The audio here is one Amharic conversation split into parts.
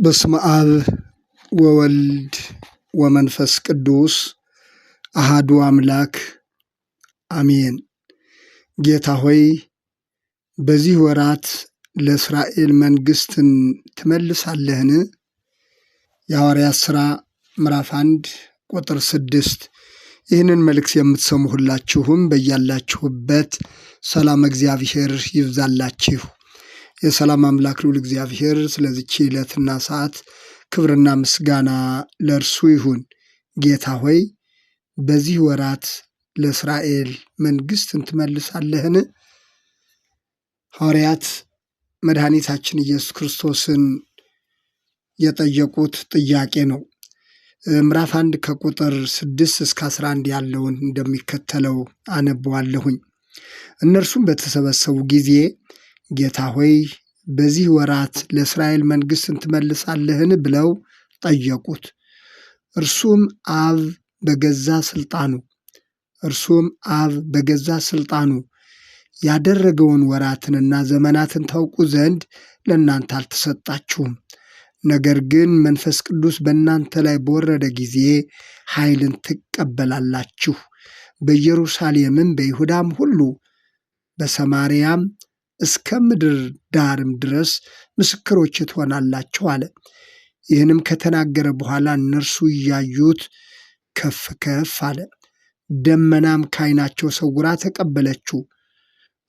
በስመ አብ ወወልድ ወመንፈስ ቅዱስ አሃዱ አምላክ አሜን። ጌታ ሆይ በዚህ ወራት ለእስራኤል መንግሥትን ትመልሳለህን? የሐዋርያት ሥራ ምዕራፍ 1 ቁጥር 6። ይህንን መልእክት የምትሰሙ ሁላችሁም በያላችሁበት ሰላም እግዚአብሔር ይብዛላችሁ። የሰላም አምላክ ልዑል እግዚአብሔር ስለዚች ዕለትና ሰዓት ክብርና ምስጋና ለእርሱ ይሁን። ጌታ ሆይ በዚህ ወራት ለእስራኤል መንግሥትን ትመልሳለህን? ሐዋርያት መድኃኒታችን ኢየሱስ ክርስቶስን የጠየቁት ጥያቄ ነው። ምዕራፍ 1 ከቁጥር 6 እስከ 11 ያለውን እንደሚከተለው አነበዋለሁኝ። እነርሱም በተሰበሰቡ ጊዜ ጌታ ሆይ በዚህ ወራት ለእስራኤል መንግሥትን ትመልሳለህን? ብለው ጠየቁት። እርሱም አብ በገዛ ሥልጣኑ ያደረገውን ወራትንና ዘመናትን ታውቁ ዘንድ ለእናንተ አልተሰጣችሁም። ነገር ግን መንፈስ ቅዱስ በእናንተ ላይ በወረደ ጊዜ ኃይልን ትቀበላላችሁ። በኢየሩሳሌምም በይሁዳም ሁሉ በሰማርያም እስከ ምድር ዳርም ድረስ ምስክሮች ትሆናላችሁ አለ። ይህንም ከተናገረ በኋላ እነርሱ እያዩት ከፍ ከፍ አለ። ደመናም ከዓይናቸው ሰውራ ተቀበለችው።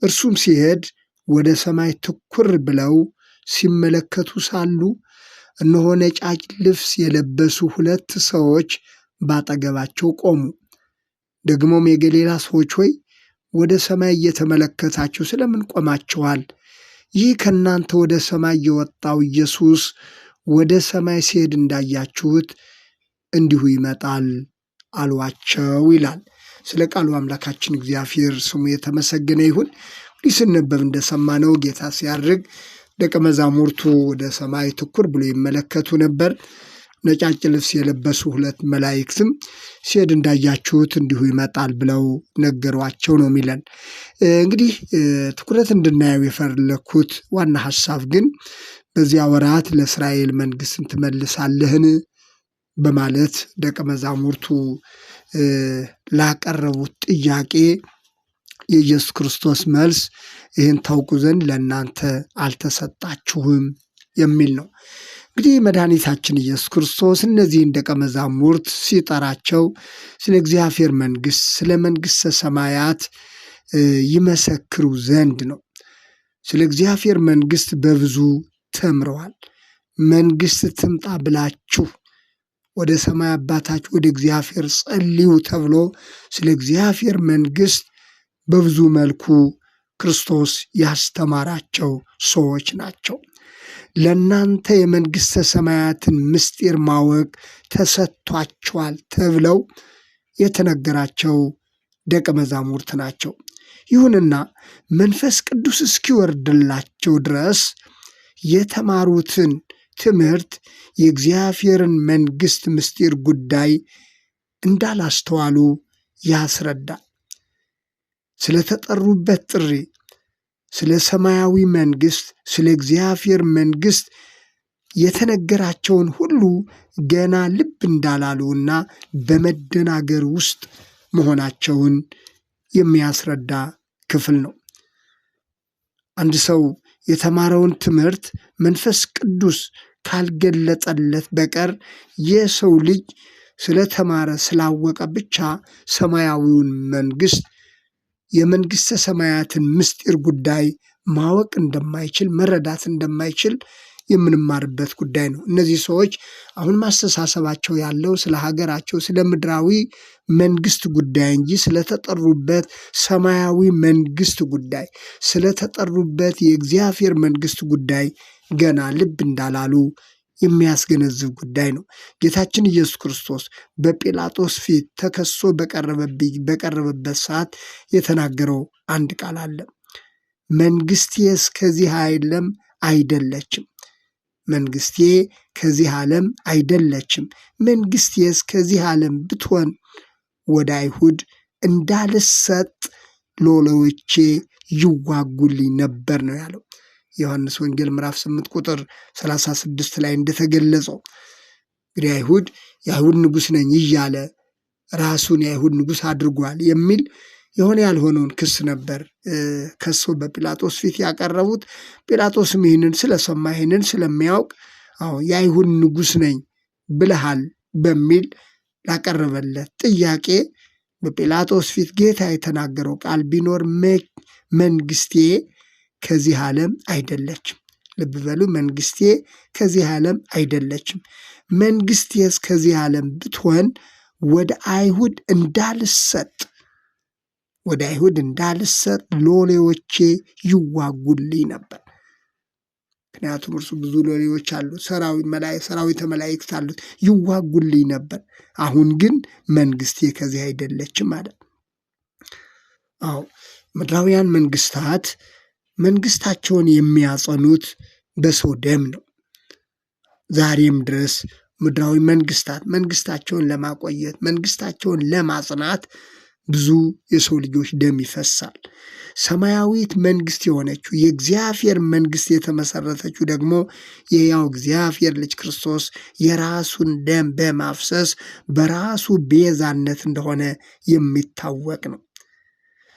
እርሱም ሲሄድ ወደ ሰማይ ትኩር ብለው ሲመለከቱ ሳሉ እነሆ ነጫጭ ልብስ የለበሱ 2 ሰዎች ባጠገባቸው ቆሙ። ደግሞም የገሊላ ሰዎች ሆይ ወደ ሰማይ እየተመለከታችሁ ስለምን ቆማችኋል? ይህ ከእናንተ ወደ ሰማይ የወጣው ኢየሱስ ወደ ሰማይ ሲሄድ እንዳያችሁት እንዲሁ ይመጣል አሏቸው ይላል። ስለ ቃሉ አምላካችን እግዚአብሔር ስሙ የተመሰገነ ይሁን። እንዲህ ሲነበብ እንደሰማነው ጌታ ሲያርግ ደቀ መዛሙርቱ ወደ ሰማይ ትኩር ብሎ ይመለከቱ ነበር። ነጫጭ ልብስ የለበሱ 2 መላእክትም ሲሄድ እንዳያችሁት እንዲሁ ይመጣል ብለው ነገሯቸው ነው የሚለን። እንግዲህ ትኩረት እንድናየው የፈለኩት ዋና ሐሳብ ግን በዚያ ወራት ለእስራኤል መንግሥትን ትመልሳለህን? በማለት ደቀ መዛሙርቱ ላቀረቡት ጥያቄ የኢየሱስ ክርስቶስ መልስ ይህን ታውቁ ዘንድ ለእናንተ አልተሰጣችሁም የሚል ነው። እንግዲህ መድኃኒታችን ኢየሱስ ክርስቶስ እነዚህን ደቀ መዛሙርት ሲጠራቸው ስለ እግዚአብሔር መንግሥት፣ ስለ መንግሥተ ሰማያት ይመሰክሩ ዘንድ ነው። ስለ እግዚአብሔር መንግሥት በብዙ ተምረዋል። መንግሥት ትምጣ ብላችሁ ወደ ሰማይ አባታችሁ ወደ እግዚአብሔር ጸልዩ ተብሎ ስለ እግዚአብሔር መንግሥት በብዙ መልኩ ክርስቶስ ያስተማራቸው ሰዎች ናቸው። ለእናንተ የመንግሥተ ሰማያትን ምስጢር ማወቅ ተሰጥቷቸዋል ተብለው የተነገራቸው ደቀ መዛሙርት ናቸው። ይሁንና መንፈስ ቅዱስ እስኪወርድላቸው ድረስ የተማሩትን ትምህርት የእግዚአብሔርን መንግሥት ምስጢር ጉዳይ እንዳላስተዋሉ ያስረዳል። ስለተጠሩበት ጥሪ፣ ስለ ሰማያዊ መንግሥት፣ ስለ እግዚአብሔር መንግሥት የተነገራቸውን ሁሉ ገና ልብ እንዳላሉና በመደናገር ውስጥ መሆናቸውን የሚያስረዳ ክፍል ነው። አንድ ሰው የተማረውን ትምህርት መንፈስ ቅዱስ ካልገለጠለት በቀር የሰው ልጅ ስለተማረ ስላወቀ ብቻ ሰማያዊውን መንግሥት የመንግሥተ ሰማያትን ምስጢር ጉዳይ ማወቅ እንደማይችል መረዳት እንደማይችል የምንማርበት ጉዳይ ነው። እነዚህ ሰዎች አሁን ማስተሳሰባቸው ያለው ስለ ሀገራቸው ስለ ምድራዊ መንግሥት ጉዳይ እንጂ ስለተጠሩበት ሰማያዊ መንግሥት ጉዳይ ስለተጠሩበት የእግዚአብሔር መንግሥት ጉዳይ ገና ልብ እንዳላሉ የሚያስገነዝብ ጉዳይ ነው። ጌታችን ኢየሱስ ክርስቶስ በጲላጦስ ፊት ተከሶ በቀረበበት ሰዓት የተናገረው አንድ ቃል አለ። መንግሥቴ እስከዚህ አይደለችም። መንግሥቴ ከዚህ ዓለም አይደለችም። መንግሥቴስ ከዚህ ዓለም ብትሆን ወደ አይሁድ እንዳልሰጥ ሎሌዎቼ ይዋጉልኝ ነበር ነው ያለው። ዮሐንስ ወንጌል ምዕራፍ 8 ቁጥር 36 ላይ እንደተገለጸው እንግዲህ አይሁድ የአይሁድ ንጉሥ ነኝ እያለ ራሱን የአይሁድ ንጉሥ አድርጓል የሚል የሆነ ያልሆነውን ክስ ነበር ከሶ በጲላጦስ ፊት ያቀረቡት። ጲላጦስም ይህንን ስለሰማ ይህንን ስለሚያውቅ የአይሁድ ንጉሥ ነኝ ብለሃል በሚል ላቀረበለት ጥያቄ በጲላጦስ ፊት ጌታ የተናገረው ቃል ቢኖር መንግስቴ ከዚህ ዓለም አይደለችም። ልብ በሉ፣ መንግስቴ ከዚህ ዓለም አይደለችም። መንግስቴስ ከዚህ ዓለም ብትሆን ወደ አይሁድ እንዳልሰጥ ሎሌዎቼ ይዋጉልኝ ነበር። ምክንያቱም እርሱ ብዙ ሎሌዎች አሉት፣ ሰራዊተ መላእክት አሉት፣ ይዋጉልኝ ነበር። አሁን ግን መንግስቴ ከዚህ አይደለችም ማለት። ምድራውያን መንግስታት መንግስታቸውን የሚያጸኑት በሰው ደም ነው። ዛሬም ድረስ ምድራዊ መንግስታት መንግስታቸውን ለማቆየት መንግስታቸውን ለማጽናት ብዙ የሰው ልጆች ደም ይፈሳል። ሰማያዊት መንግስት የሆነችው የእግዚአብሔር መንግስት የተመሰረተችው ደግሞ የሕያው እግዚአብሔር ልጅ ክርስቶስ የራሱን ደም በማፍሰስ በራሱ ቤዛነት እንደሆነ የሚታወቅ ነው።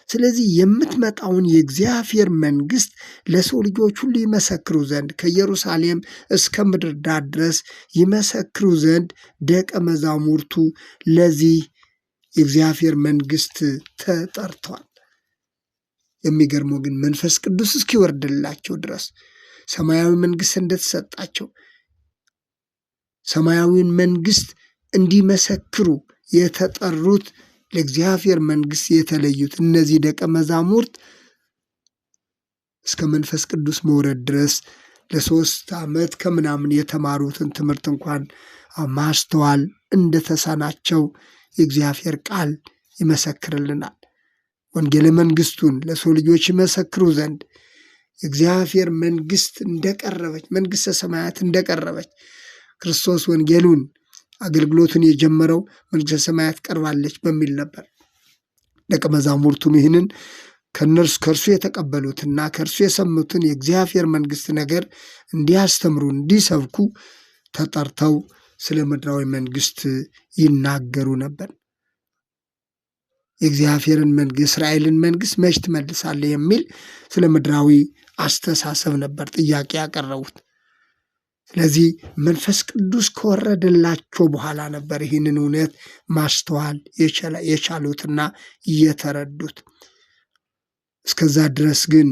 ስለዚህ የምትመጣውን የእግዚአብሔር መንግስት ለሰው ልጆች ሁሉ ይመሰክሩ ዘንድ ከኢየሩሳሌም እስከ ምድር ዳር ድረስ ይመሰክሩ ዘንድ ደቀ መዛሙርቱ ለዚህ የእግዚአብሔር መንግስት ተጠርቷል። የሚገርመው ግን መንፈስ ቅዱስ እስኪወርድላቸው ድረስ ሰማያዊ መንግስት እንደተሰጣቸው ሰማያዊን መንግስት እንዲመሰክሩ የተጠሩት ለእግዚአብሔር መንግስት የተለዩት እነዚህ ደቀ መዛሙርት እስከ መንፈስ ቅዱስ መውረድ ድረስ ለ3 ዓመት ከምናምን የተማሩትን ትምህርት እንኳን ማስተዋል እንደተሳናቸው የእግዚአብሔር ቃል ይመሰክርልናል። ወንጌለ መንግስቱን ለሰው ልጆች ይመሰክሩ ዘንድ የእግዚአብሔር መንግስት እንደቀረበች መንግስተ ሰማያት እንደቀረበች ክርስቶስ ወንጌሉን አገልግሎቱን የጀመረው መንግስተ ሰማያት ቀርባለች በሚል ነበር። ደቀ መዛሙርቱም ይህንን ከእርሱ የተቀበሉትና ከእርሱ የሰሙትን የእግዚአብሔር መንግስት ነገር እንዲያስተምሩ እንዲሰብኩ ተጠርተው ስለ ምድራዊ መንግስት ይናገሩ ነበር። የእግዚአብሔርን መንግስት የእስራኤልን መንግስት መች ትመልሳለህ የሚል ስለ ምድራዊ አስተሳሰብ ነበር ጥያቄ ያቀረቡት። ስለዚህ መንፈስ ቅዱስ ከወረደላቸው በኋላ ነበር ይህንን እውነት ማስተዋል የቻሉትና የተረዱት። እስከዛ ድረስ ግን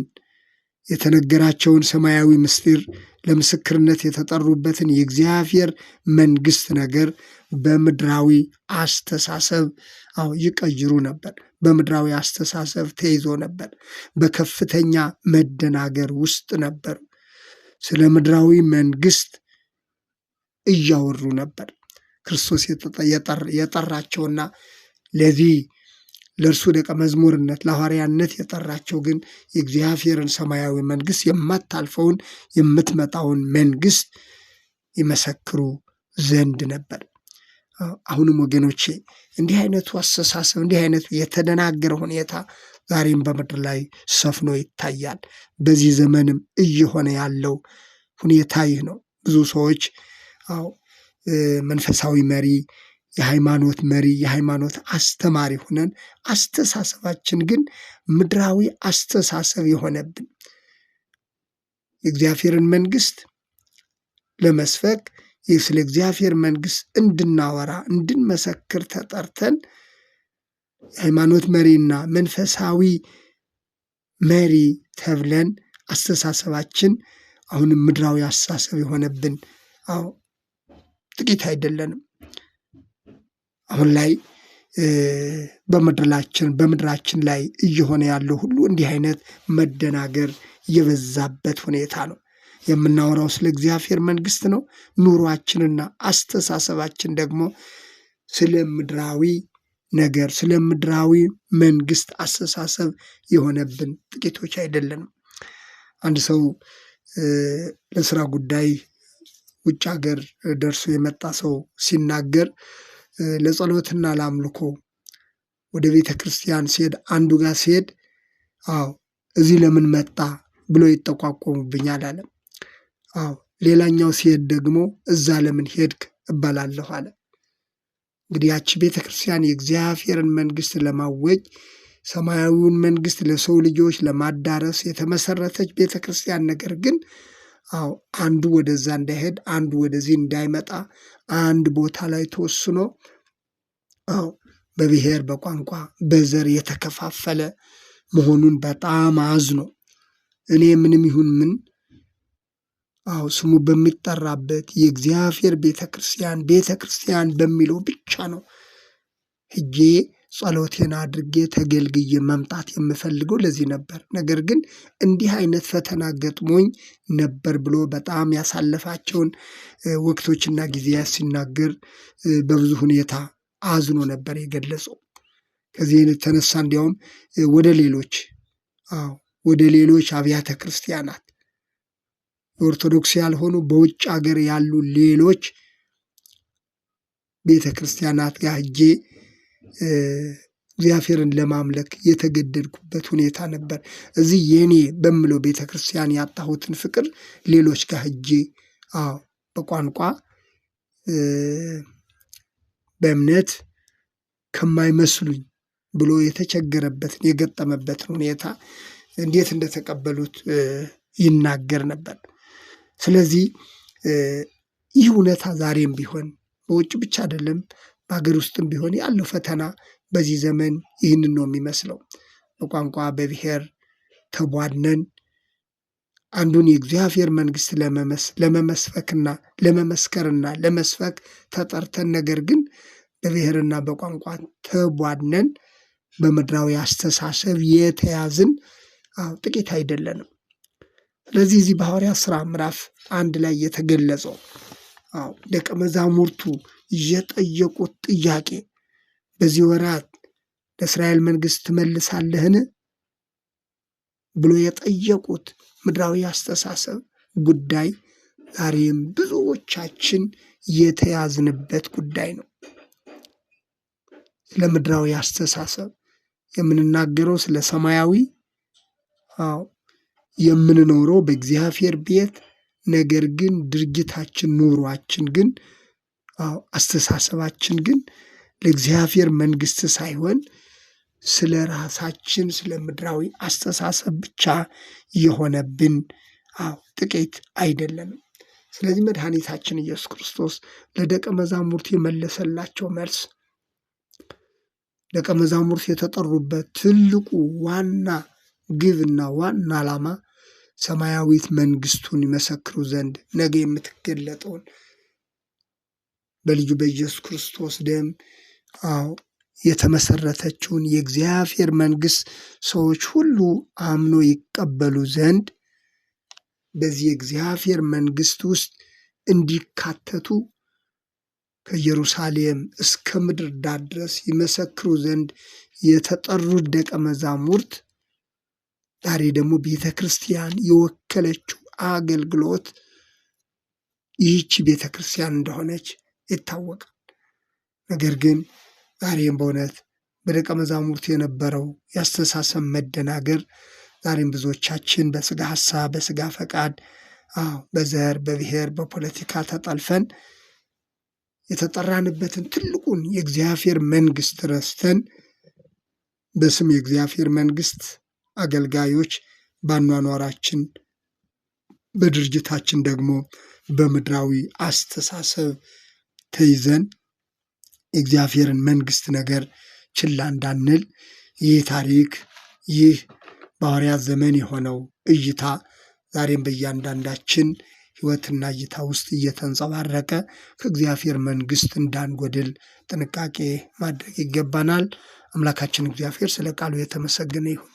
የተነገራቸውን ሰማያዊ ምስጢር ለምስክርነት የተጠሩበትን የእግዚአብሔር መንግስት ነገር በምድራዊ አስተሳሰብ ይቀይሩ ነበር። በምድራዊ አስተሳሰብ ተይዞ ነበር። በከፍተኛ መደናገር ውስጥ ነበሩ። ስለ ምድራዊ መንግስት እያወሩ ነበር። ክርስቶስ የጠራቸውና ለዚህ ለእርሱ ደቀ መዝሙርነት ለሐዋርያነት የጠራቸው ግን የእግዚአብሔርን ሰማያዊ መንግስት የማታልፈውን የምትመጣውን መንግስት ይመሰክሩ ዘንድ ነበር። አሁንም ወገኖቼ እንዲህ አይነቱ አስተሳሰብ እንዲህ አይነቱ የተደናገረ ሁኔታ ዛሬም በምድር ላይ ሰፍኖ ይታያል። በዚህ ዘመንም እየሆነ ያለው ሁኔታ ይህ ነው። ብዙ ሰዎች መንፈሳዊ መሪ፣ የሃይማኖት መሪ፣ የሃይማኖት አስተማሪ ሆነን አስተሳሰባችን ግን ምድራዊ አስተሳሰብ የሆነብን የእግዚአብሔርን መንግስት ለመስበክ ስለ እግዚአብሔር መንግስት እንድናወራ እንድንመሰክር ተጠርተን የሃይማኖት መሪና መንፈሳዊ መሪ ተብለን አስተሳሰባችን አሁንም ምድራዊ አስተሳሰብ የሆነብን ጥቂት አይደለንም። አሁን ላይ በምድራችን ላይ እየሆነ ያለው ሁሉ እንዲህ አይነት መደናገር የበዛበት ሁኔታ ነው። የምናወራው ስለ እግዚአብሔር መንግስት ነው። ኑሯችንና አስተሳሰባችን ደግሞ ስለ ምድራዊ ነገር ስለ ምድራዊ መንግስት አስተሳሰብ የሆነብን ጥቂቶች አይደለንም። አንድ ሰው ለስራ ጉዳይ ውጭ ሀገር ደርሶ የመጣ ሰው ሲናገር ለጸሎትና ለአምልኮ ወደ ቤተ ክርስቲያን ሲሄድ አንዱ ጋር ሲሄድ እዚህ ለምን መጣ ብሎ ይጠቋቆሙብኛል አለ። አዎ ሌላኛው ሲሄድ ደግሞ እዛ ለምን ሄድክ እባላለሁ አለ። እንግዲህ ያቺ ቤተክርስቲያን የእግዚአብሔርን መንግስት ለማወጅ ሰማያዊውን መንግስት ለሰው ልጆች ለማዳረስ የተመሰረተች ቤተክርስቲያን፣ ነገር ግን አዎ አንዱ ወደዛ እንዳይሄድ አንዱ ወደዚህ እንዳይመጣ አንድ ቦታ ላይ ተወስኖ አዎ በብሔር በቋንቋ በዘር የተከፋፈለ መሆኑን በጣም አዝኖ እኔ ምንም ይሁን ምን አዎ ስሙ በሚጠራበት የእግዚአብሔር ቤተክርስቲያን በሚለው ብቻ ነው ሄጄ ጸሎቴን አድርጌ ተገልግዬ መምጣት የምፈልገው ለዚህ ነበር። ነገር ግን እንዲህ አይነት ፈተና ገጥሞኝ ነበር ብሎ በጣም ያሳለፋቸውን ወቅቶችና ጊዜያት ሲናገር በብዙ ሁኔታ አዝኖ ነበር የገለጸው። ከዚህ የተነሳ እንዲያውም ወደ ሌሎች አብያተ ክርስቲያናት ኦርቶዶክስ ያልሆኑ በውጭ ሀገር ያሉ ሌሎች ቤተ ክርስቲያናት ጋር ሄጄ እግዚአብሔርን ለማምለክ የተገደድኩበት ሁኔታ ነበር። እዚህ የኔ በምለው ቤተ ክርስቲያን ያጣሁትን ፍቅር ሌሎች ጋር ሄጄ በቋንቋ በእምነት ከማይመስሉኝ ብሎ የተቸገረበትን የገጠመበትን ሁኔታ እንዴት እንደተቀበሉት ይናገር ነበር። ስለዚህ ይህ እውነታ ዛሬም ቢሆን በውጭ ብቻ አይደለም በሀገር ውስጥም ቢሆን ያለው ፈተና በዚህ ዘመን ይህንን ነው የሚመስለው። በቋንቋ በብሔር ተቧድነን አንዱን የእግዚአብሔር መንግስት ለመመስፈክና ለመመስከርና ለመስፈክ ተጠርተን፣ ነገር ግን በብሔርና በቋንቋ ተቧድነን በምድራዊ አስተሳሰብ የተያዝን ጥቂት አይደለንም። ስለዚህ እዚህ በሐዋርያት ሥራ ምዕራፍ 1 ላይ የተገለጸው ደቀ መዛሙርቱ የጠየቁት ጥያቄ በዚህ ወራት ለእስራኤል መንግስት ትመልሳለህን ብሎ የጠየቁት ምድራዊ አስተሳሰብ ጉዳይ ዛሬም ብዙዎቻችን የተያዝንበት ጉዳይ ነው። ስለ ምድራዊ አስተሳሰብ የምንናገረው ስለ ሰማያዊ የምንኖረው በእግዚአብሔር ቤት፣ ነገር ግን ድርጊታችን ኑሯችን ግን አስተሳሰባችን ግን ለእግዚአብሔር መንግስት ሳይሆን ስለ ራሳችን ስለ ምድራዊ አስተሳሰብ ብቻ የሆነብን ጥቂት አይደለንም። ስለዚህ መድኃኒታችን ኢየሱስ ክርስቶስ ለደቀ መዛሙርት የመለሰላቸው መልስ ደቀ መዛሙርት የተጠሩበት ትልቁ ዋና ግብና ዋና ዓላማ ሰማያዊት መንግስቱን ይመሰክሩ ዘንድ ነገ የምትገለጠውን በልጁ በኢየሱስ ክርስቶስ ደም የተመሰረተችውን የእግዚአብሔር መንግስት ሰዎች ሁሉ አምኖ ይቀበሉ ዘንድ በዚህ የእግዚአብሔር መንግስት ውስጥ እንዲካተቱ ከኢየሩሳሌም እስከ ምድር ዳር ድረስ ይመሰክሩ ዘንድ የተጠሩት ደቀ መዛሙርት ዛሬ ደግሞ ቤተ ክርስቲያን የወከለችው አገልግሎት ይህች ቤተ ክርስቲያን እንደሆነች ይታወቃል። ነገር ግን ዛሬም በእውነት በደቀ መዛሙርት የነበረው ያስተሳሰብ መደናገር ዛሬም ብዙዎቻችን በስጋ ሐሳብ፣ በስጋ ፈቃድ፣ በዘር፣ በብሔር፣ በፖለቲካ ተጠልፈን የተጠራንበትን ትልቁን የእግዚአብሔር መንግስት ረስተን በስም የእግዚአብሔር መንግስት አገልጋዮች ባኗኗራችን፣ በድርጅታችን ደግሞ በምድራዊ አስተሳሰብ ተይዘን የእግዚአብሔርን መንግስት ነገር ችላ እንዳንል ይህ ታሪክ ይህ በሐዋርያት ዘመን የሆነው እይታ ዛሬም በእያንዳንዳችን ሕይወትና እይታ ውስጥ እየተንጸባረቀ ከእግዚአብሔር መንግስት እንዳንጎድል ጥንቃቄ ማድረግ ይገባናል። አምላካችን እግዚአብሔር ስለ ቃሉ የተመሰገነ ይሁን።